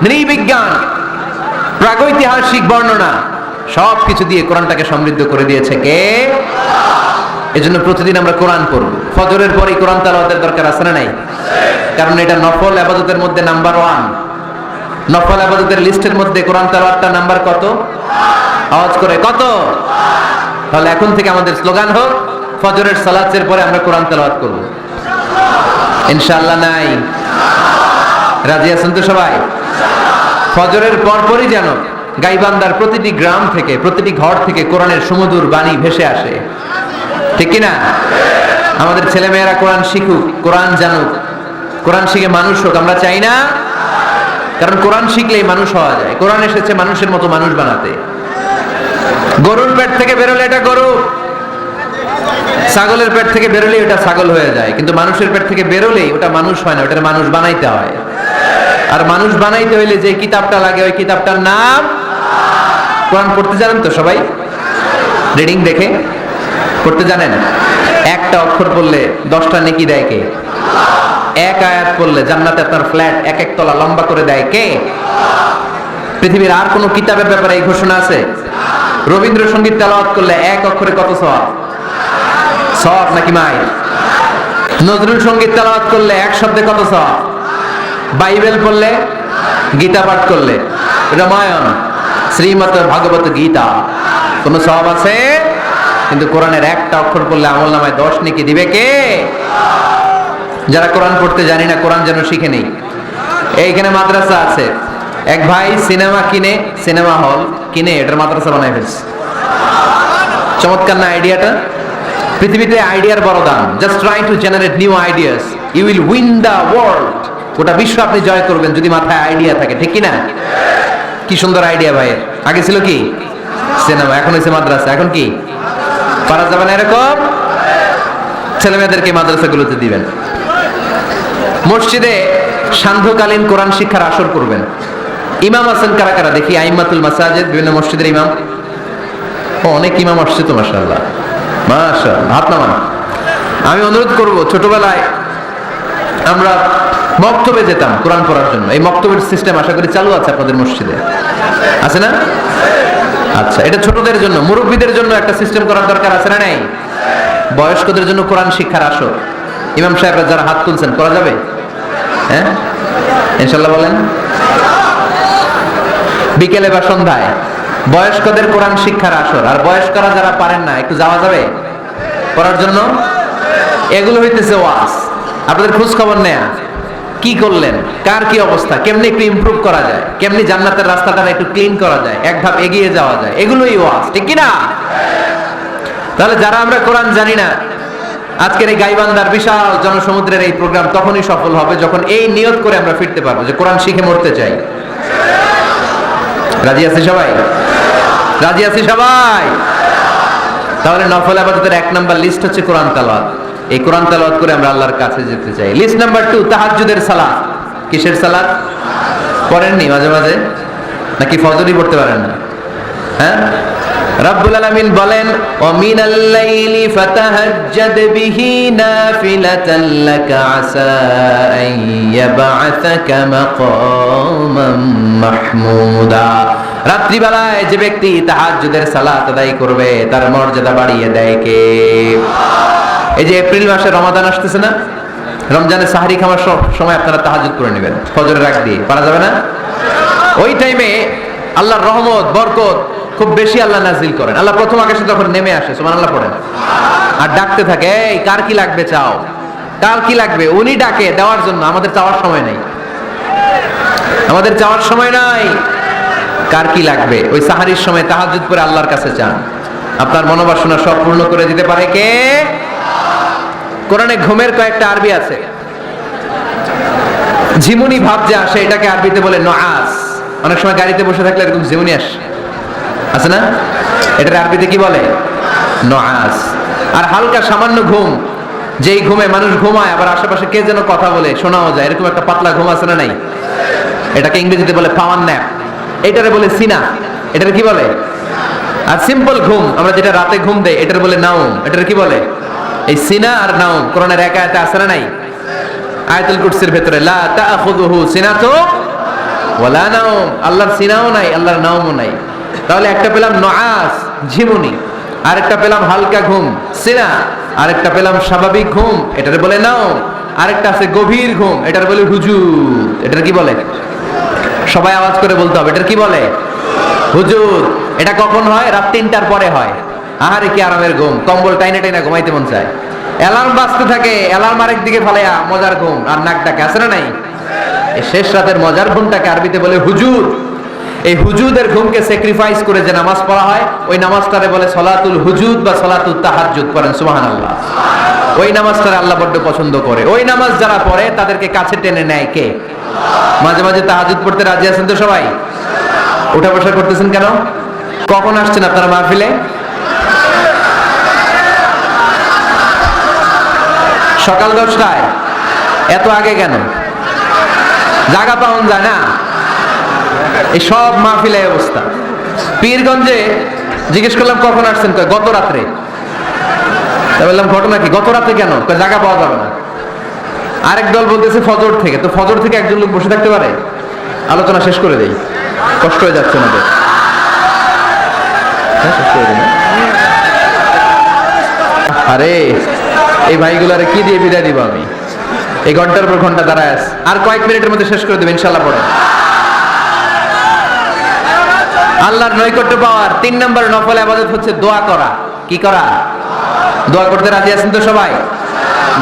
নৃবিজ্ঞান, প্রাগৈতিহাসিক বর্ণনা, সবকিছু দিয়ে কোরআনটাকে সমৃদ্ধ করে দিয়েছে কে? এজন্য প্রতিদিন আমরা কোরআন পড়ব। ফজরের পরে কোরআন তেলাওয়াতের দরকার আছে না নাই? কারণ এটা নফল ইবাদতের মধ্যে নাম্বার 1। নফল ইবাদতের লিস্টের মধ্যে কোরআন তেলাওয়াতটা নাম্বার কত? আওয়াজ করে কত? তাহলে এখন থেকে আমাদের স্লোগান হোক ফজরের সালাতের পরে আমরা কোরআন তেলাওয়াত করব। ইনশাআল্লাহ নাই? রাজি আছেন তো সবাই? ফজরের পরপরই যেন গাইবান্ধার প্রতিটি গ্রাম থেকে, প্রতিটি ঘর থেকে কোরআনের সুমধুর বাণী ভেসে আসে। ঠিক কি না? আমাদের ছেলেমেয়েরা কোরআন শিখুক, কোরআন জানুক, কোরআন শিখে মানুষ হোক, আমরা চাই না? কারণ কোরআন শিখলেই মানুষ হওয়া যায়। কোরআন এসেছে মানুষের মতো মানুষ বানাতে। গরুর পেট থেকে বেরোলে এটা গরু, ছাগলের পেট থেকে বেরোলেই ওটা ছাগল হয়ে যায়, কিন্তু মানুষের পেট থেকে বেরোলেই ওটা মানুষ হয় না, ওটা মানুষ বানাইতে হয়। আর মানুষ বানাইতে হইলে যে কিতাবটা লাগে ওই কিতাবটার নাম কোরআন। পড়তে জানেন তো সবাই? রিডিং দেখে পড়তে জানেন? একটা অক্ষর পড়লে 10টা নেকি দেয় কে? এক আয়াত পড়লে জান্নাতে আপনার ফ্ল্যাট এক এক তলা লম্বা করে দেয় কে? পৃথিবীর আর কোন কিতাবের ব্যাপারে এই ঘোষণা আছে? রবীন্দ্রসঙ্গীত তেলাওয়াত করলে এক অক্ষরে কত সওয়াব? সওয়াব নাকি মাইল? নজরুল সঙ্গীত তেলাওয়াত করলে এক শব্দে কত সওয়াব? বাইবেল পড়লে, গীতা পাঠ করলে, রামায়ণ, শ্রীমদ ভাগবত গীতা, কোন সওয়াব আছে? কিন্তু কোরআনের একটা অক্ষর পড়লে আমলনামায় 10 নেকি দিবে কে? যারা কোরআন পড়তে জানি না, কোরআন যেন শিখে নেই। এইখানে মাদ্রাসা আছে, এক ভাই সিনেমা কিনে, সিনেমা হল কিনে এটার মাদ্রাসা বানাই ফেলছে। চমৎকার না আইডিয়াটা? পৃথিবীতে আইডিয়ার বড় দাম। Just try to generate new ideas, you will win the world. গোটা বিশ্ব আপনি জয় করবেন যদি মাথায় আইডিয়া থাকে, ঠিক কি না? কি সুন্দর আইডিয়া ভাইয়ের। আগে ছিল কি সিনেমা, এখন হয়েছে মাদ্রাসা। এখন কি পারা যাবে না এরকম? ছেলে মেয়েদেরকে মাদ্রাসাগুলোতে দিবেন। মসজিদে সান্ধ্যকালীন কোরআন শিক্ষার আসর করবেন। ইমাম আছেন কারা কারা দেখি? আইম্মাতুল মাসাজিদ, বিভিন্ন মসজিদের ইমাম। অনেক ইমাম আসছে তো, মাশাআল্লাহ মাশাআল্লাহ, হাত নামান। আমি অনুরোধ করব, ছোটবেলায় আমরা মক্তবে যেতাম কোরআন পড়ার জন্য। এই মক্তবের সিস্টেম আশা করি চালু আছে আপনাদের মসজিদে, আছে না? আচ্ছা, এটা ছোটদের জন্য। মুরব্বীদের জন্য একটা সিস্টেম করার দরকার আছে না? নাই? বয়স্কদের জন্য কোরআন শিক্ষার আসর। ইমাম সাহেবরা যারা হাত তুলছেন, করা যাবে? হ্যাঁ, ইনশাআল্লাহ বলেন। বিকেলে বা সন্ধ্যায় বয়স্কদের কোরআন শিক্ষার আসর। আর বয়স্করা যারা পারেন না, একটু যাওয়া যাবে করার জন্য? এগুলো হইতেছে ওয়াজ। আপনাদের খোঁজ খবর নেয়া, কি করলেন, কার কি অবস্থা, কেমনি একটু ইমপ্রুভ করা যায়, কেমনি জান্নাতের রাস্তাটা একটু ক্লিন করা যায়, এক ধাপ এগিয়ে যাওয়া যায়, এগুলোই ওয়াজ, ঠিক কি না? তাহলে যারা আমরা কোরআন জানি না, আজকের এই গাইবান্ধার বিশাল জনসমুদ্রের এই প্রোগ্রাম তখনই সফল হবে যখন এই নিয়ত করে আমরা ফিরতে পারবো যে কোরআন শিখে মরতে চাই। রাজি আছি সবাই? রাজি আছি সবাই? তাহলে নফল ইবাদতের 1 নাম্বার লিস্ট হচ্ছে কোরআন তেলাওয়াত। এই কোরআন তেলাওয়াত করে আমরা আল্লাহর কাছে যেতে চাই। লিস্ট নাম্বার 2, তাহাজ্জুদের সালাত। কিসের সালাত? পড়েননি মাঝে মাঝে নাকি ফজরই পড়তে পারেন না? হ্যাঁ, রব্বুল আলামিন বলেন, ওয়া মিনাল লাইলি ফাতাহাজ্জাদ বিহি নাফিলাতান লাকা আসা আন ইয়াবআসাকা মাকামান মাহমুদা। রাত্রিবেলায় যে ব্যক্তি তাহাজ্জুদের সালাত আদায় করবে তার মর্যাদা বাড়িয়ে দেয় কে? এই যে এপ্রিল মাসে রমাদান আসতেছে না, রমজানের সাহরি খাওয়ার সময় আপনারা তাহাজ্জুদ করে নেবেন ফজরের আগ দিয়ে। পারা যাবে না? ওই টাইমে আল্লাহর রহমত বরকত খুব বেশি আল্লাহ নাজিল করেন। আল্লাহ প্রথম আকাশে যখন নেমে আসে, সুবহানাল্লাহ পড়েন, আর ডাকতে থাকে, এই কার কি লাগবে চাও, কার কি লাগবে। উনি ডাকে দেওয়ার জন্য, আমাদের চাওয়ার সময় নাই, আমাদের চাওয়ার সময় নাই। কার কি লাগবে ওই সাহারির সময় তাহাজ্জুদ করে আল্লাহর কাছে চান, আপনার মনোবাসনা সব পূর্ণ করে দিতে পারে কে? কোরআনে ঘুমের কয়েকটা আরবি আছে। ঝিমুনি ভাব যে আসে এটাকে আরবিতে বলে নুআস। অনেক সময় গাড়িতে বসে থাকলে এরকম ঝিমুনি আসে না? এটার আরবিতে কি বলে? নুআস। আর হালকা সামান্য ঘুম, যেই ঘুমে মানুষ ঘুমায় আবার আশেপাশে কে যেন কথা বলে শোনাও যায়, এরকম একটা পাতলা ঘুম আছে না? নাই? এটাকে ইংরেজিতে বলে পাওয়ার ন্যাপ, এটারে বলে সিনা। এটার কি বলে? আর সিম্পল ঘুম আমরা যেটা রাতে ঘুম দেই এটার বলে নাউম। এটার কি বলে? এই সিনা আর নাউম কোরআনের এক আয়াতে আছে না? নাই? আয়াতুল কুরসির ভেতরে লা তাখুযুহু সিনাতু ওয়ালা নাউম, আল্লাহর সিনাও নাই, আল্লাহর নাউমও নাই। তাহলে একটা পেলাম নুআস ঝিমুনি, আরেকটা পেলাম হালকা ঘুম সিনা, আরেকটা পেলাম স্বাভাবিক ঘুম, এটারে বলে নাউম, আরেকটা আছে গভীর ঘুম, এটার বলে হুজুদ। এটার কি বলে? সবাই আওয়াজ করে বলতে হবে, এটার কি বলে? হুজুদ। এটা কখন হয়? রাত 3টার পরে হয়। আহারে কি আরামের ঘুম, কম্বল টাইনে টাইনে ঘুমাইতে মন চায়। অ্যালার্ম বাজতে থাকে, অ্যালার্ম আরেক দিকে ফালাইয়া মজার ঘুম, আর নাক ডাকে, আছে না? নাই? এই শেষ রাতের মজার ঘুমটাকে আরবিতে বলে হুজুদ। এই হুজুদের ঘুমকে স্যাক্রিফাইস করে যে নামাজ পড়া হয় ওই নামাজটারে বলে সলাতুল হুজুদ বা সলাতুত তাহাজ্জুদ। পড়েন সুবহানাল্লাহ। ওই নামাজটারে আল্লাহ বড্ড পছন্দ করে। ওই নামাজ যারা পড়ে তাদেরকে কাছে টেনে নেয় কে? মাঝে মাঝে তাহাজ্জুদ পড়তে রাজি আছেন তো সবাই? উঠা বসা করতেছেন কেন? কখন আসছেন আপনারা মাহফিলে? সকাল 10টায়। এত আগে কেন? জায়গা পাওয়া যায় না। এই সব মাহফিলে অবস্থা। পীরগঞ্জে জিজ্ঞেস করলাম কখন আসছেন, কয় গত রাত্রে। বললাম ঘটনা কি? গত রাতে কেন? জায়গা পাওয়া যাবে না। আরেক দল বলতেছে ফজর থেকে। তো ফজর থেকে একজন লোক বসে থাকতে পারে? আলোচনা শেষ করে দেই, কষ্ট হয়ে যাচ্ছে আমাদের। আরে এই ভাইগুলারে কি দিয়ে বিদায় দিব আমি? এই ঘন্টার পর ঘন্টা দাঁড়ায় আছে। আর কয়েক মিনিটের মধ্যে শেষ করে দেব ইনশাআল্লাহ। পড়ে আল্লাহর নৈকট্য পাওয়ার 3 নম্বর নফল ইবাদত হচ্ছে দোয়া করা। কি করা? দোয়া করতে রাজি আছেন তো সবাই?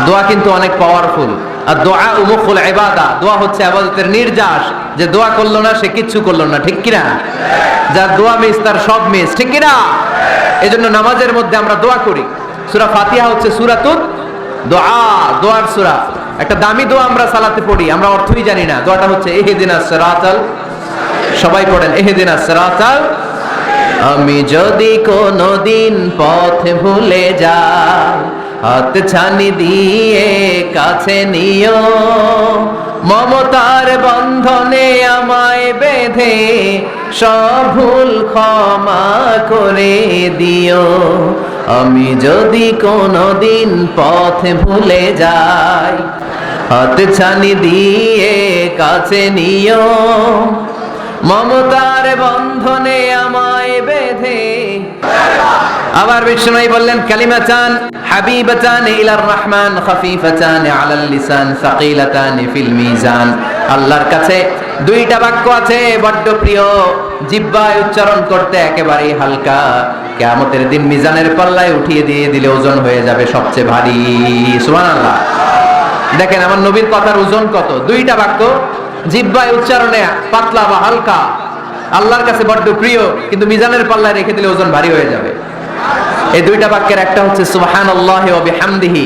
দোয়া কিন্তু অনেক পাওয়ারফুল। আর দোয়া মুখুল ইবাদা। দোয়া হচ্ছে ইবাদতের নির্যাস। যে দোয়া করলো না সে কিচ্ছু করলো না, ঠিক কি না? যার দোয়া মিস তার সব মিস, ঠিক কি না? এজন্য নামাজের মধ্যে আমরা দোয়া করি। সূরা ফাতিহা হচ্ছে সূরাতুদ দোয়া, দোয়ার সূরা। একটা দামি দোয়া আমরা সালাতে পড়ি, আমরা অর্থই জানি না। দোয়াটা হচ্ছে ইহদিনাস সিরাতাল, সবাই পড়েন ইহদিনাস সিরাতাল। আমি যদি কোনদিন পথ ভুলে যাই, হাত ছানি দিয়ে কাছে নিও, মমতার বন্ধনে আমায় বেঁধে সব ভুল ক্ষমা করে দিও। আমি যদি কোনদিন পথ ভুলে যাই, হাত ছানি দিয়ে কাছে নিও, মমতার বন্ধনে আমায় বেঁধে। আবার বিষ্ণু বললেন কালিমাতান হাবিবাতান ইলার রহমান খাফিফাতান আলাল লিসান সাকিলাতান ফিল মিজান। আল্লাহর কাছে দুইটা বাক্য আছে বড্ড প্রিয়, জিহ্বায় উচ্চারণ করতে একেবারে হালকা, কিয়ামতের দিন মিজানের পাল্লায় উঠিয়ে দিয়ে দিলে ওজন হয়ে যাবে সবচেয়ে ভারী। সুবহানাল্লাহ। দেখেন আমার নবীর কথার ওজন কত। দুইটা বাক্য জিহ্বায় উচ্চারণে পাতলা বা হালকা, আল্লাহর কাছে বড্ড প্রিয়, কিন্তু মিজানের পাল্লায় রেখে দিলে ওজন ভারী হয়ে যাবে। এই দুইটা বাক্যের একটা হচ্ছে সুবহানাল্লাহি ওয়া বিহামদিহি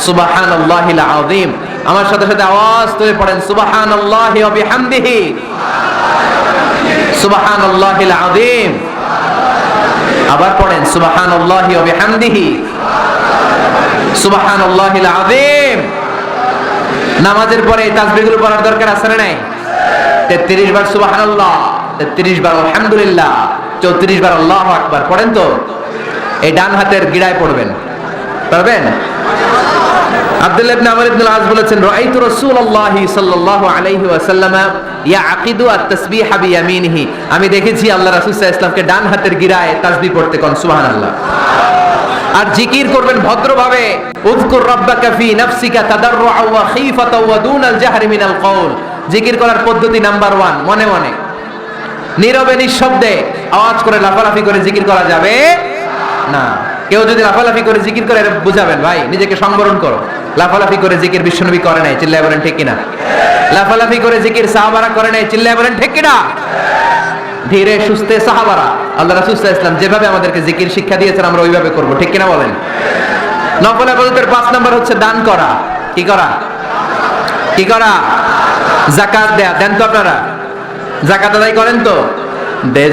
সুবহানাল্লাহিল আযীম। আমার সাথে সাথে আওয়াজ তুলে পড়েন সুবহানাল্লাহি ওয়া বিহামদিহি সুবহানাল্লাহিল আযীম। আবার পড়েন সুবহানাল্লাহি ওয়া বিহামদিহি সুবহানাল্লাহিল আযীম। নামাজের পরে এই তাসবিহগুলো পড়ার দরকার আছে না নাই? 33 বার সুবহানাল্লাহ, 33 বার আলহামদুলিল্লাহ, 34 বার আল্লাহু আকবার। পড়েন তো। এই ডান হাতের গিরায় পড়বেন, পারবেন? আব্দুল্লাহ ইবনে আমর ইবনে আল-আস বলেছেন রাআইতু রাসূলুল্লাহি সাল্লাল্লাহু আলাইহি ওয়াসাল্লাম ইয়াকিদু আত-তাসবিহা বিয়ামিনিহি। আমি দেখেছি আল্লাহ রাসূল সাল্লাল্লাহু আলাইহি ওয়াসাল্লামকে ডান হাতের গিরায় তাসবিহ পড়তে। কোন সুবহানাল্লাহ। আর জিকির করবেন ভদ্রভাবে। উযকুর রাব্বাকা ফি নাফসিকা তাদাররুআ ওয়া খীফাতাও ওয়া দুনাল জাহরি মিনাল কওল। জিকির করার পদ্ধতি নাম্বার 1, মনে মনে নীরবে নিঃশব্দে আওয়াজ করে লাফালাফি করে জিকির করা যাবে না। কেউ যদি লাফালাফি করে জিকির করে বুঝাবেন ভাই নিজেকে সংবরণ করো। লাফালাফি করে জিকির বিশ্বনবী করে নাই, চিল্লায় বলেন ঠিক কিনা? লাফালাফি করে জিকির সাহাবারা করে নাই, চিল্লায় বলেন ঠিক কিনা? ধীরে সুস্থে সাহাবারা আল্লাহ রাসূল সাল্লাল্লাহু আলাইহি ওয়াসাল্লাম যেভাবে আমাদেরকে জিকির শিক্ষা দিয়েছেন আমরা ওইভাবে করব, ঠিক কিনা বলেন? নফল ইবাদতের 5 নাম্বার হচ্ছে দান করা। কি করা? কি করা? যাকাত দেয়া। দেন তো আপনারা? যাকাত আদায় করেন তো? দে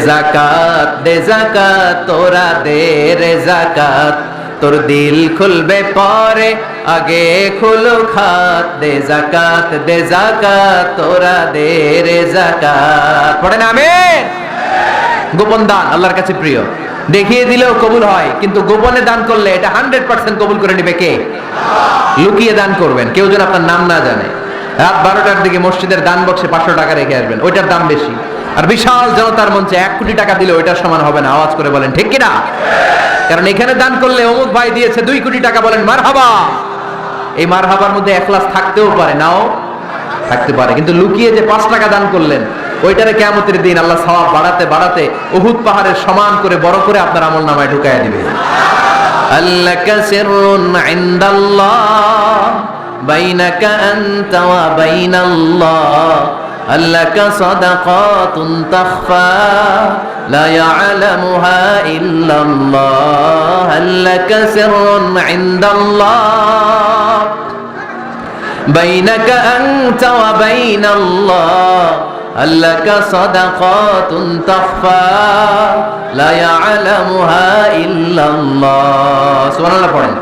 যাকাত তোরা দে রে যাকাত, তোর দিল খুলবে পরে আগে খুলো খাত। দে যাকাত তোরা দে রে যাকাত। পড়েন আমিন। গোপন দান আল্লাহর কাছে প্রিয়। দেখিয়ে দিলেও কবুল হয়, কিন্তু গোপনে দান করলে এটা 100% কবুল করে নেবে কে? লুকিয়ে দান করবেন, কেউ যেন আপনার নাম না জানে। রাত 12টার দিকে মসজিদের দান বক্সে 500 টাকা রেখে আসবেন, ওইটার দাম বেশি। আর বিশাল জনতার মঞ্চে 1 কোটি টাকা দিলে ওইটার সমান হবে না। আওয়াজ করে বলেন ঠিক কিনা? কারণ এখানে দান করলে অমুক ভাই দিয়েছে 2 কোটি টাকা, বলেন মারহাবা। এই মারহাবার মধ্যে ইখলাস থাকতেও পারে, নাও থাকতে পারে, কিন্তু লুকিয়ে যে 5 টাকা দান করলেন ওইটারে কিয়ামতের দিন আল্লাহ সওয়াব বাড়াতে বাড়াতে উহুদ পাহাড়ের সমান করে বড় করে আপনার আমলনামায় ঢুকায়া দিবে। আল্লাকা সিররুন ইনদাল্লাহ বাইনাকা আনতা ওয়া বাইনাল্লাহ আল্লাকা সাদাকাতুন তাখফা লা ইয়ালামুহা ইল্লাল্লাহ আল্লাকা সিররুন ইনদাল্লাহ বাইনাকা আনতা ওয়া বাইনাল্লাহ আল্লাকা সাদাকাতুন তাখফা লা ইয়ালামুহা ইল্লাল্লাহ। সুবহানাল্লাহ পড়েন।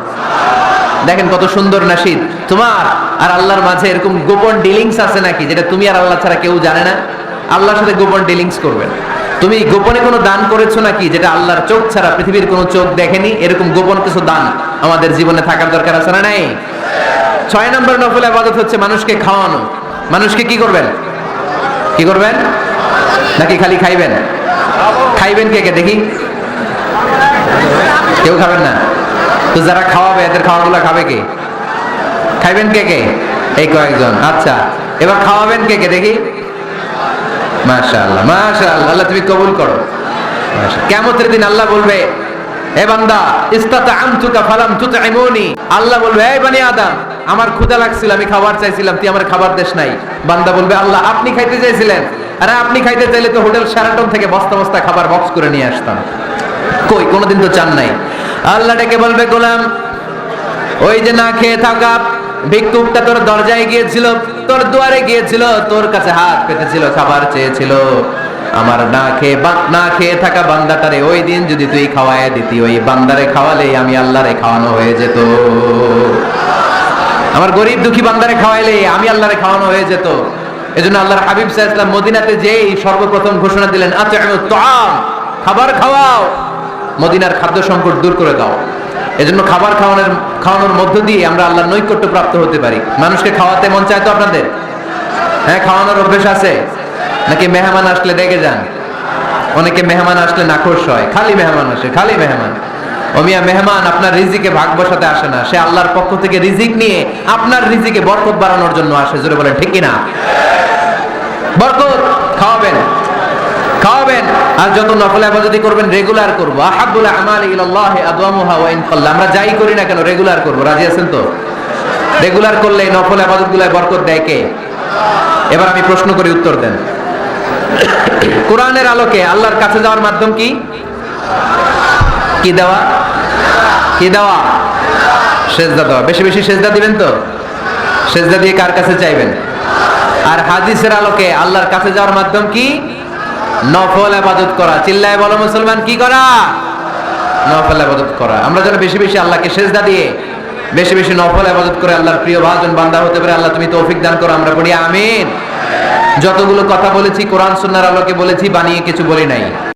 দেখেন কত সুন্দর নাশিদ। তোমার আর আল্লাহর মাঝে এরকম গোপন ডিলিংস আছে নাকি যেটা তুমি আর আল্লাহ ছাড়া কেউ জানে না? আল্লাহর সাথে গোপন ডিলিংস করবেন। তুমি গোপনে কোনো দান করেছো নাকি যেটা আল্লাহর চোখ ছাড়া পৃথিবীর কোনো চোখ দেখেনি? এরকম গোপন কিছু দান আমাদের জীবনে থাকার দরকার আছে না নাই? 6 নম্বর নফল ইবাদত হচ্ছে মানুষকে খাওয়ানো। মানুষকে কি করবেন? কি করবেন? নাকি খালি খাইবেন? খাইবেন কে কে দেখি? কেউ খাবেন না? তো যারা খাওয়াবে এদের খাওয়াগুলো খাবে কে? খাইবেন কে কে? এই কয়েকজন। আচ্ছা, এবার খাওয়াবেন কে কে দেখি? মাশাআল্লাহ মাশাআল্লাহ, আল্লাহ তুমি কবুল করো। কিয়ামতের দিন আল্লাহ বলবে, হে বান্দা ইসতাতআমতুকা ফালাম তুতঈমুনি, আল্লাহ বলবে, হে বনি আদম, আমার ক্ষুধা লাগছিল, আমি খাবার চাইছিলাম, তুই আমার খাবার দেশ নাই। বান্দা বলবে, আল্লাহ আপনি খাইতে চাইছিলেন, আরে আপনি খাইতে চাইলে তো হোটেল শেরাটন থেকে বস্তা বস্তা খাবার বক্স করে নিয়ে আসতাম, কই কোনোদিন তো চান নাই। আল্লাহ ডেকে বলবে, গোলাম ওই যে না খেয়ে থাকা ভিক্ষুকটা তোর দরজায় গিয়েছিল, তোর দুয়ারে গিয়েছিল, তোর কাছে হাত পেতেছিল, খাবার চেয়েছিল, আমার না খেয়ে থাকা বান্দাটারে ওই দিন যদি তুই খাওয়ায় দিতি, ওই বান্দারে খাওয়ালে আমি আল্লাহরে খাওয়ানো হয়ে যেত। আমার গরিব দুঃখী বান্দারে খাওয়াইলে আমি আল্লাহরে খাওয়ানো হয়ে যেত। এজন্য আল্লাহর হাবিব সাল্লাল্লাহু আলাইহি ওয়াসাল্লাম মদিনাতে যেই সর্বপ্রথম ঘোষণা দিলেন, আত'ইমুত তাআম, খাবার খাওয়াও, মদিনার খাদ্য সংকট দূর করে দাও। এজন্য খাবার খাওয়ানোর মধ্য দিয়ে আমরা আল্লাহর নৈকট্য প্রাপ্ত হতে পারি। মানুষকে খাওয়াতে মন চায় তো আপনাদের? হ্যাঁ, খাওয়ানোর অভ্যেস আছে নাকি? মেহমান আসলে রেগে যান? অনেকে মেহমান আসলে নাখোশ হয়, খালি মেহমান আসে, খালি মেহমান। ও মিয়া, মেহমান আপনার রিজিকে ভাগ বসাতে আসে না, সে আল্লাহর পক্ষ থেকে রিজিক নিয়ে আপনার রিজিকে বরকত বাড়ানোর জন্য আসে। জোরে বলেন ঠিক কিনা? বরকত খাওয়াবেন, খাওয়াবেন। আর যত নফল ইবাদত করবেন রেগুলার করব। আহাব্বুল আমালি ইলাল্লাহি আদওয়ামুহা ওয়া ইন কাল্লা, আমরা যাই করি না কেন রেগুলার করব। রাজি আছেন তো? রেগুলার করলে নফল ইবাদতগুলোয় বরকত দেয় কে? এবার আমি প্রশ্ন করি, উত্তর দেন। কোরআনের আলোকে আল্লাহর কাছে যাওয়ার মাধ্যম কি? কি দেওয়া? কি দেওয়া? সেজদা দেওয়া। বেশি বেশি সেজদা দিবেন তো? সেজদা দিয়ে কার কাছে চাইবেন? আর হাদিসের আলোকে আল্লাহর কাছে যাওয়ার মাধ্যম কি? নফল ইবাদত করা। চিল্লায় বলো মুসলমান, কি করা? নফল ইবাদত করা। আমরা যেন বেশি বেশি আল্লাহকে সেজদা দিয়ে বেশি বেশি নফল ইবাদত করে আল্লাহর প্রিয় ভাজন বান্দা হতে পারে। আল্লাহ তুমি তৌফিক দান করো, আমরা পড়ি আমিন। যতগুলো কথা বলেছি কোরআন সুন্নাহর আলোকে বলেছি, বানিয়ে কিছু বলি নাই।